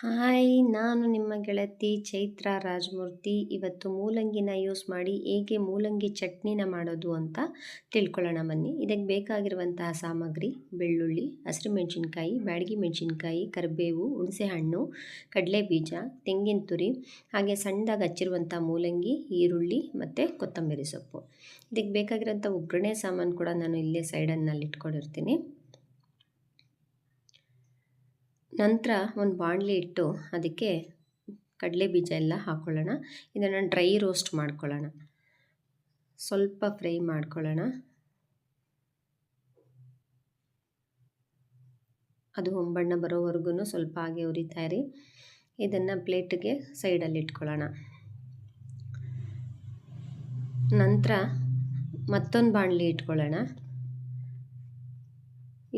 Hi, ನಾನು ನಿಮ್ಮ ಗೆಳತಿ ಚೈತ್ರ ರಾಜಮೂರ್ತಿ. ಇವತ್ತು ಮೂಲಂಗಿನ ಯೂಸ್ ಮಾಡಿ ಹೇಗೆ ಮೂಲಂಗಿ ಚಟ್ನಿನ ಮಾಡೋದು ಅಂತ ತಿಳ್ಕೊಳ್ಳೋಣ ಬನ್ನಿ. ಇದಕ್ಕೆ ಬೇಕಾಗಿರುವಂತಹ ಸಾಮಗ್ರಿ: ಬೆಳ್ಳುಳ್ಳಿ, ಹಸಿರು ಮೆಣಸಿನ್ಕಾಯಿ, ಬ್ಯಾಡಗಿ ಮೆಣಸಿನ್ಕಾಯಿ, ಕರಿಬೇವು, ಹುಣಸೆಹಣ್ಣು, ಕಡಲೆಬೀಜ, ತೆಂಗಿನ ತುರಿ, ಹಾಗೆ ಸಣ್ಣದಾಗಿ ಹಚ್ಚಿರುವಂಥ ಮೂಲಂಗಿ, ಈರುಳ್ಳಿ ಮತ್ತು ಕೊತ್ತಂಬರಿ ಸೊಪ್ಪು. ಇದಕ್ಕೆ ಬೇಕಾಗಿರೋಂಥ ಒಗ್ಗರಣೆ ಸಾಮಾನು ಕೂಡ ನಾನು ಇಲ್ಲೇ ಸೈಡನ್ನಲ್ಲಿ ಇಟ್ಕೊಂಡಿರ್ತೀನಿ. ನಂತರ ಒಂದು ಬಾಣಲಿ ಇಟ್ಟು ಅದಕ್ಕೆ ಕಡಲೆ ಬೀಜ ಎಲ್ಲ ಹಾಕ್ಕೊಳ್ಳೋಣ. ಇದನ್ನು ಡ್ರೈ ರೋಸ್ಟ್ ಮಾಡ್ಕೊಳ್ಳೋಣ, ಸ್ವಲ್ಪ ಫ್ರೈ ಮಾಡ್ಕೊಳ್ಳೋಣ. ಅದು ಹೊಂಬಣ್ಣ ಬರೋವರೆಗೂ ಸ್ವಲ್ಪ ಹಾಗೆ ಉರಿತಾ ಇರಿ. ಇದನ್ನು ಪ್ಲೇಟಿಗೆ ಸೈಡಲ್ಲಿ ಇಟ್ಕೊಳ್ಳೋಣ. ನಂತರ ಮತ್ತೊಂದು ಬಾಣಲಿ ಇಟ್ಕೊಳ್ಳೋಣ.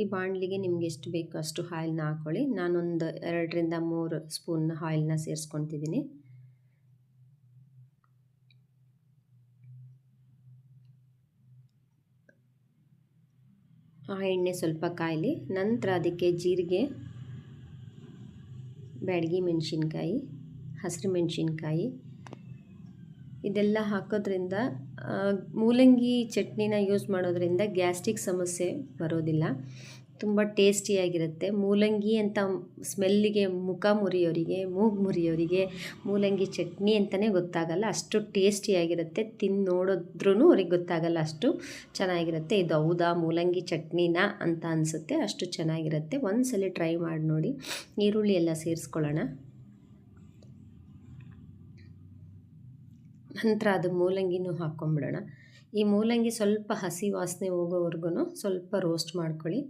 ಈ ಬಾಣಲಿಗೆ ನಿಮ್ಗೆ ಎಷ್ಟು ಬೇಕೋ ಅಷ್ಟು ಆಯಿಲ್ನ ಹಾಕ್ಕೊಳ್ಳಿ. ನಾನೊಂದು 2ರಿಂದ 3 ಸ್ಪೂನ್ ಆಯಿಲ್ನ ಸೇರಿಸ್ಕೊತಿದ್ದೀನಿ. ಆ ಎಣ್ಣೆ ಸ್ವಲ್ಪ ಕಾಯಲಿ. ನಂತರ ಅದಕ್ಕೆ ಜೀರಿಗೆ, ಬ್ಯಾಡಗಿ ಮೆಣಸಿನ್ಕಾಯಿ, ಹಸಿರು ಮೆಣಸಿನ್ಕಾಯಿ ಇದೆಲ್ಲ ಹಾಕೋದ್ರಿಂದ ಮೂಲಂಗಿ ಚಟ್ನಿನ ಯೂಸ್ ಮಾಡೋದ್ರಿಂದ ಗ್ಯಾಸ್ಟ್ರಿಕ್ ಸಮಸ್ಯೆ ಬರೋದಿಲ್ಲ. ತುಂಬ ಟೇಸ್ಟಿಯಾಗಿರುತ್ತೆ. ಮೂಲಂಗಿ ಅಂತ ಸ್ಮೆಲ್ಲಿಗೆ ಮುಖ ಮುರಿಯೋರಿಗೆ, ಮೂಗು ಮುರಿಯೋರಿಗೆ ಮೂಲಂಗಿ ಚಟ್ನಿ ಅಂತಲೇ ಗೊತ್ತಾಗಲ್ಲ, ಅಷ್ಟು ಟೇಸ್ಟಿಯಾಗಿರುತ್ತೆ. ತಿಂದು ನೋಡಿದ್ರೂ ಅವ್ರಿಗೆ ಗೊತ್ತಾಗಲ್ಲ, ಅಷ್ಟು ಚೆನ್ನಾಗಿರುತ್ತೆ. ಇದು ಹೌದಾ ಮೂಲಂಗಿ ಚಟ್ನಿನ ಅಂತ ಅನಿಸುತ್ತೆ, ಅಷ್ಟು ಚೆನ್ನಾಗಿರುತ್ತೆ. ಒಂದ್ಸಲ ಟ್ರೈ ಮಾಡಿ ನೋಡಿ. ಈರುಳ್ಳಿ ಎಲ್ಲ ಸೇರಿಸ್ಕೊಳ್ಳೋಣ. ನಂತರ ಅದು ಮೂಲಂಗಿನೂ ಹಾಕ್ಕೊಂಬಿಡೋಣ. ಈ ಮೂಲಂಗಿ ಸ್ವಲ್ಪ ಹಸಿ ವಾಸನೆ ಹೋಗೋವರೆಗೂ ಸ್ವಲ್ಪ ರೋಸ್ಟ್ ಮಾಡ್ಕೊಳ್ಳಿ.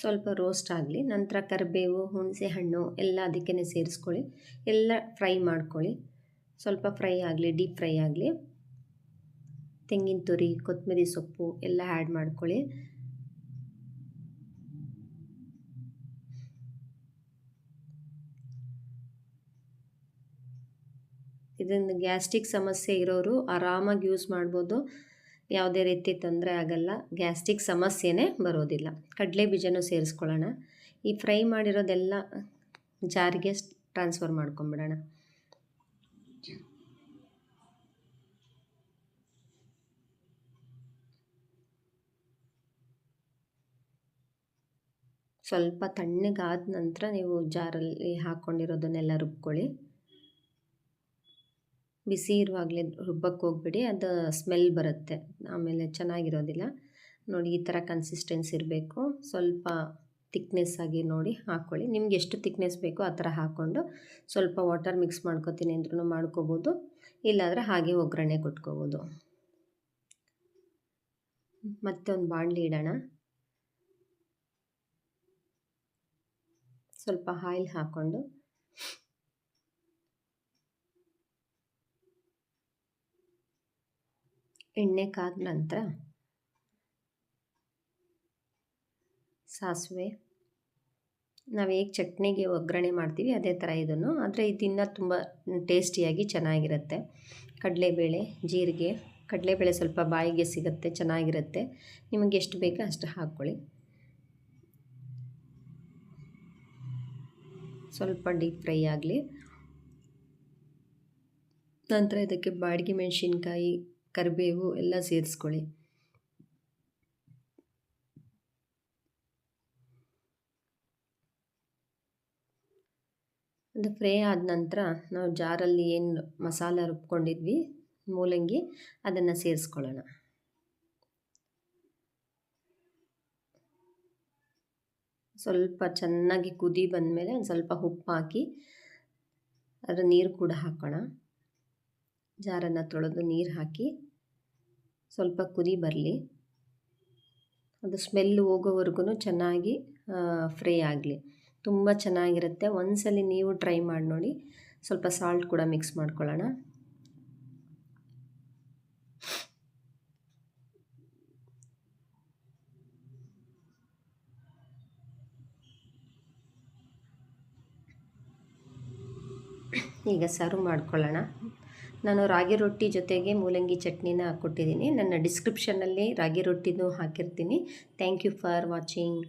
ಸ್ವಲ್ಪ ರೋಸ್ಟ್ ಆಗಲಿ. ನಂತರ ಕರಿಬೇವು, ಹುಣಸೆ ಹಣ್ಣು ಎಲ್ಲ ಅದಕ್ಕೇ ಸೇರಿಸ್ಕೊಳ್ಳಿ. ಎಲ್ಲ ಫ್ರೈ ಮಾಡ್ಕೊಳ್ಳಿ. ಸ್ವಲ್ಪ ಫ್ರೈ ಆಗಲಿ, ಡೀಪ್ ಫ್ರೈ ಆಗಲಿ. ತೆಂಗಿನ ತುರಿ, ಕೊತ್ತಂಬರಿ ಸೊಪ್ಪು ಎಲ್ಲ ಆ್ಯಡ್ ಮಾಡ್ಕೊಳ್ಳಿ. ಇದನ್ನು ಗ್ಯಾಸ್ಟ್ರಿಕ್ ಸಮಸ್ಯೆ ಇರೋರು ಆರಾಮಾಗಿ ಯೂಸ್ ಮಾಡ್ಬೋದು. ಯಾವುದೇ ರೀತಿ ತೊಂದರೆ ಆಗಲ್ಲ, ಗ್ಯಾಸ್ಟ್ರಿಕ್ ಸಮಸ್ಯೆನೇ ಬರೋದಿಲ್ಲ. ಕಡಲೆ ಬೀಜನೂ ಸೇರಿಸ್ಕೊಳ್ಳೋಣ. ಈ ಫ್ರೈ ಮಾಡಿರೋದೆಲ್ಲ ಜಾರಿಗೆ ಟ್ರಾನ್ಸ್ಫರ್ ಮಾಡ್ಕೊಂಬಿಡೋಣ. ಸ್ವಲ್ಪ ತಣ್ಣಗಾದ ನಂತರ ನೀವು ಜಾರಲ್ಲಿ ಹಾಕ್ಕೊಂಡಿರೋದನ್ನೆಲ್ಲ ರುಬ್ಕೊಳ್ಳಿ. ಬಿಸಿ ಇರುವಾಗಲೇ ರುಬ್ಬಕ್ಕೆ ಹೋಗ್ಬಿಡಿ, ಅದು ಸ್ಮೆಲ್ ಬರುತ್ತೆ, ಆಮೇಲೆ ಚೆನ್ನಾಗಿರೋದಿಲ್ಲ. ನೋಡಿ, ಈ ಥರ ಕನ್ಸಿಸ್ಟೆನ್ಸಿ ಇರಬೇಕು. ಸ್ವಲ್ಪ ತಿಕ್ನೆಸ್ ಆಗಿ ನೋಡಿ ಹಾಕ್ಕೊಳ್ಳಿ. ನಿಮ್ಗೆ ಎಷ್ಟು ತಿಕ್ನೆಸ್ ಬೇಕೋ ಆ ಥರ ಹಾಕ್ಕೊಂಡು ಸ್ವಲ್ಪ ವಾಟರ್ ಮಿಕ್ಸ್ ಮಾಡ್ಕೊತೀನಿ ಅಂದ್ರೂ ಮಾಡ್ಕೋಬೋದು, ಇಲ್ಲಾಂದರೆ ಹಾಗೆ ಒಗ್ಗರಣೆ ಕೊಟ್ಕೋಬೋದು. ಮತ್ತೆ ಒಂದು ಬಾಣಲಿ ಇಡೋಣ. ಸ್ವಲ್ಪ ಆಯಿಲ್ ಹಾಕ್ಕೊಂಡು ಎಣ್ಣೆ ಕಾದ ನಂತರ ಸಾಸಿವೆ, ನಾವು ಹೇಗೆ ಚಟ್ನಿಗೆ ಒಗ್ಗರಣೆ ಮಾಡ್ತೀವಿ ಅದೇ ಥರ ಇದನ್ನು, ಆದರೆ ಇದನ್ನು ತುಂಬ ಟೇಸ್ಟಿಯಾಗಿ ಚೆನ್ನಾಗಿರುತ್ತೆ. ಕಡಲೆಬೇಳೆ, ಜೀರಿಗೆ, ಕಡಲೆಬೇಳೆ ಸ್ವಲ್ಪ ಬಾಯಿಗೆ ಸಿಗುತ್ತೆ, ಚೆನ್ನಾಗಿರುತ್ತೆ. ನಿಮಗೆ ಎಷ್ಟು ಬೇಕೋ ಅಷ್ಟು ಹಾಕ್ಕೊಳ್ಳಿ. ಸ್ವಲ್ಪ ಡೀಪ್ ಫ್ರೈ ಆಗಲಿ. ನಂತರ ಇದಕ್ಕೆ ಬ್ಯಾಡಗಿ ಮೆಣಸಿನ್ಕಾಯಿ, ಕರಿಬೇವು ಎಲ್ಲ ಸೇರಿಸ್ಕೊಳ್ಳಿ. ಅದು ಫ್ರೈ ಆದ ನಂತರ ನಾವು ಜಾರಲ್ಲಿ ಏನು ಮಸಾಲ ರುಬ್ಕೊಂಡಿದ್ವಿ ಮೂಲಂಗಿ, ಅದನ್ನು ಸೇರಿಸ್ಕೊಳ್ಳೋಣ. ಸ್ವಲ್ಪ ಚೆನ್ನಾಗಿ ಕುದಿ ಬಂದಮೇಲೆ ಒಂದು ಸ್ವಲ್ಪ ಉಪ್ಪು ಹಾಕಿ ಅದರ ನೀರು ಕೂಡ ಹಾಕೋಣ. ಜಾರನ್ನು ತೊಳೆದು ನೀರು ಹಾಕಿ ಸ್ವಲ್ಪ ಕುದಿ ಬರಲಿ. ಅದು ಸ್ಮೆಲ್ ಹೋಗೋವರೆಗೂ ಚೆನ್ನಾಗಿ ಫ್ರೈ ಆಗಲಿ. ತುಂಬ ಚೆನ್ನಾಗಿರುತ್ತೆ. ಒಂದ್ಸಲಿ ನೀವು ಟ್ರೈ ಮಾಡಿ ನೋಡಿ. ಸ್ವಲ್ಪ ಸಾಲ್ಟ್ ಕೂಡ ಮಿಕ್ಸ್ ಮಾಡ್ಕೊಳ್ಳೋಣ. ಈಗ ಸರ್ವ್ ಮಾಡ್ಕೊಳ್ಳೋಣ. ನಾನು ರಾಗಿ ರೊಟ್ಟಿ ಜೊತೆಗೆ ಮೂಲಂಗಿ ಚಟ್ನಿನ ಕೊಟ್ಟಿದ್ದೀನಿ. ನನ್ನ ಡಿಸ್ಕ್ರಿಪ್ಷನ್ನಲ್ಲಿ ರಾಗಿ ರೊಟ್ಟಿನೂ ಹಾಕಿರ್ತೀನಿ. Thank you for watching.